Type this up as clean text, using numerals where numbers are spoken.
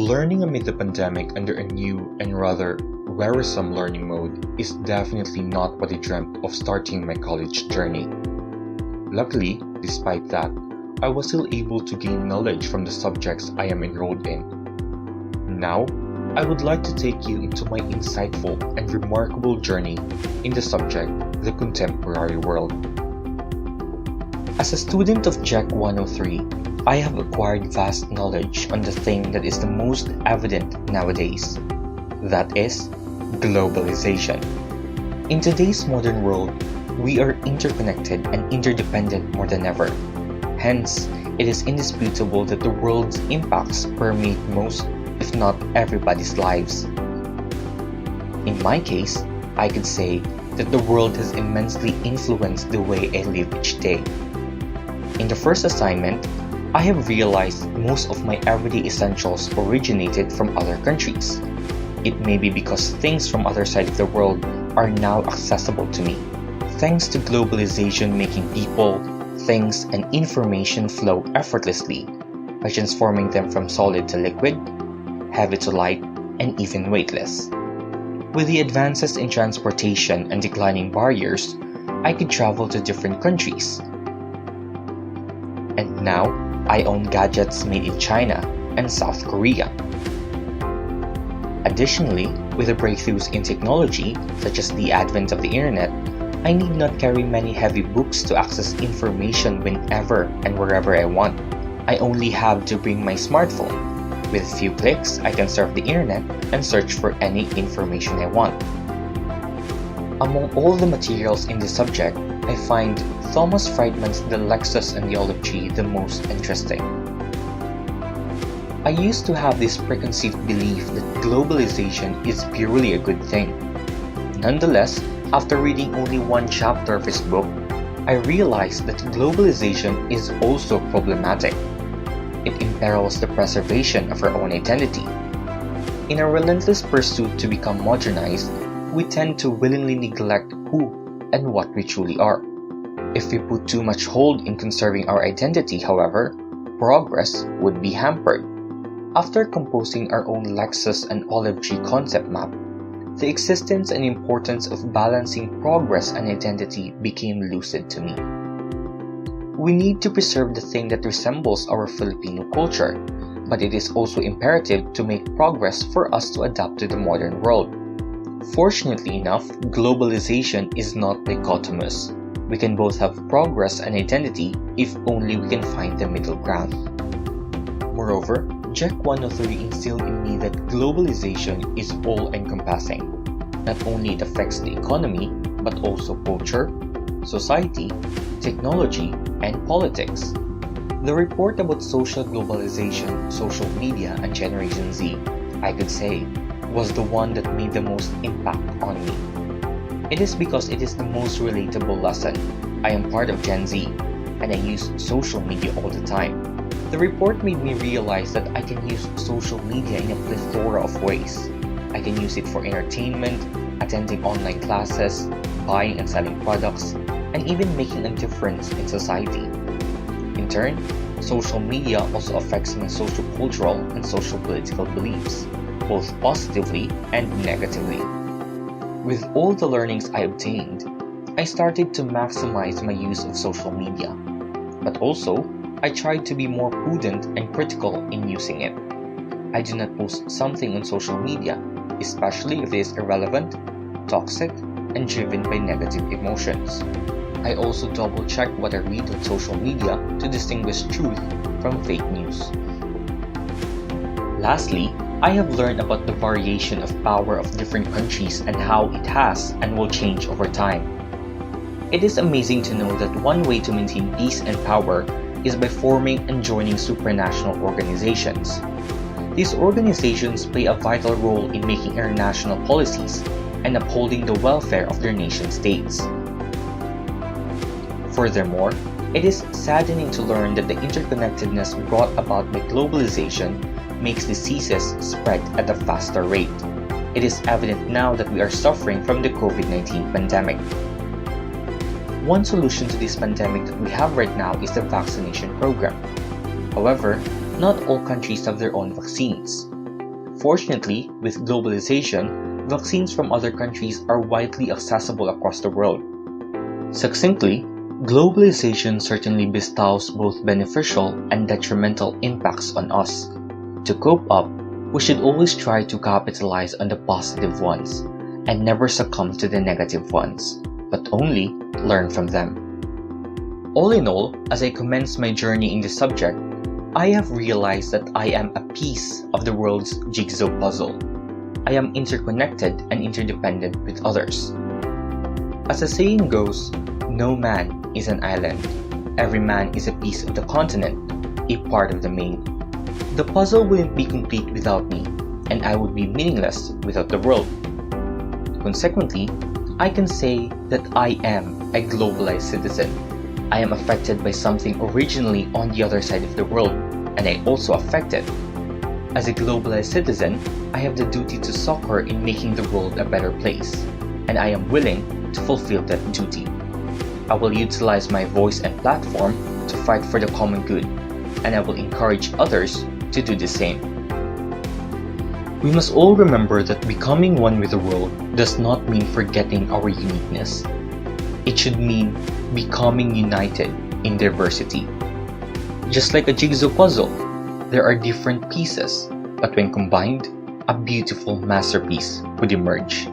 Learning amid the pandemic under a new and rather wearisome learning mode is definitely not what I dreamt of starting my college journey. Luckily, despite that, I was still able to gain knowledge from the subjects I am enrolled in. Now, I would like to take you into my insightful and remarkable journey in the subject, the contemporary world. As a student of JEC 103, I have acquired vast knowledge on the thing that is the most evident nowadays. That is, globalization. In today's modern world, we are interconnected and interdependent more than ever. Hence, it is indisputable that the world's impacts permeate most, if not everybody's lives. In my case, I could say that the world has immensely influenced the way I live each day. In the first assignment, I have realized most of my everyday essentials originated from other countries. It may be because things from other side of the world are now accessible to me, thanks to globalization making people, things, and information flow effortlessly by transforming them from solid to liquid, heavy to light, and even weightless. With the advances in transportation and declining barriers, I could travel to different countries. And now, I own gadgets made in China and South Korea. Additionally, with the breakthroughs in technology, such as the advent of the internet, I need not carry many heavy books to access information whenever and wherever I want. I only have to bring my smartphone. With a few clicks, I can surf the internet and search for any information I want. Among all the materials in this subject, I find Thomas Friedman's The Lexus and the Olive Tree the most interesting. I used to have this preconceived belief that globalization is purely a good thing. Nonetheless, after reading only one chapter of his book, I realized that globalization is also problematic. It imperils the preservation of our own identity. In a relentless pursuit to become modernized, we tend to willingly neglect who and what we truly are. If we put too much hold in conserving our identity, however, progress would be hampered. After composing our own Lexus and Olive Tree concept map, the existence and importance of balancing progress and identity became lucid to me. We need to preserve the thing that resembles our Filipino culture, but it is also imperative to make progress for us to adapt to the modern world. Fortunately enough, globalization is not dichotomous. We can both have progress and identity if only we can find the middle ground. Moreover, JEC 103 instilled in me that globalization is all-encompassing. Not only it affects the economy, but also culture, society, technology, and politics. The report about social globalization, social media, and Generation Z, I could say, was the one that made the most impact on me. It is because it is the most relatable lesson. I am part of Gen Z, and I use social media all the time. The report made me realize that I can use social media in a plethora of ways. I can use it for entertainment, attending online classes, buying and selling products, and even making a difference in society. In turn, social media also affects my social-cultural and social-political beliefs, both positively and negatively. With all the learnings I obtained, I started to maximize my use of social media, but also I tried to be more prudent and critical in using it. I do not post something on social media, especially if it is irrelevant, toxic, and driven by negative emotions. I also double-check what I read on social media to distinguish truth from fake news. Lastly, I have learned about the variation of power of different countries and how it has and will change over time. It is amazing to know that one way to maintain peace and power is by forming and joining supranational organizations. These organizations play a vital role in making international policies and upholding the welfare of their nation-states. Furthermore, it is saddening to learn that the interconnectedness brought about by globalization makes diseases spread at a faster rate. It is evident now that we are suffering from the COVID-19 pandemic. One solution to this pandemic that we have right now is the vaccination program. However, not all countries have their own vaccines. Fortunately, with globalization, vaccines from other countries are widely accessible across the world. Succinctly, globalization certainly bestows both beneficial and detrimental impacts on us. To cope up, we should always try to capitalize on the positive ones and never succumb to the negative ones, but only learn from them. All in all, as I commence my journey in this subject, I have realized that I am a piece of the world's jigsaw puzzle. I am interconnected and interdependent with others. As the saying goes, no man is an island. Every man is a piece of the continent, a part of the main. The puzzle wouldn't be complete without me, and I would be meaningless without the world. Consequently, I can say that I am a globalized citizen. I am affected by something originally on the other side of the world, and I also affect it. As a globalized citizen, I have the duty to succor in making the world a better place, and I am willing to fulfill that duty. I will utilize my voice and platform to fight for the common good, and I will encourage others to do the same. We must all remember that becoming one with the world does not mean forgetting our uniqueness. It should mean becoming united in diversity. Just like a jigsaw puzzle, there are different pieces, but when combined, a beautiful masterpiece would emerge.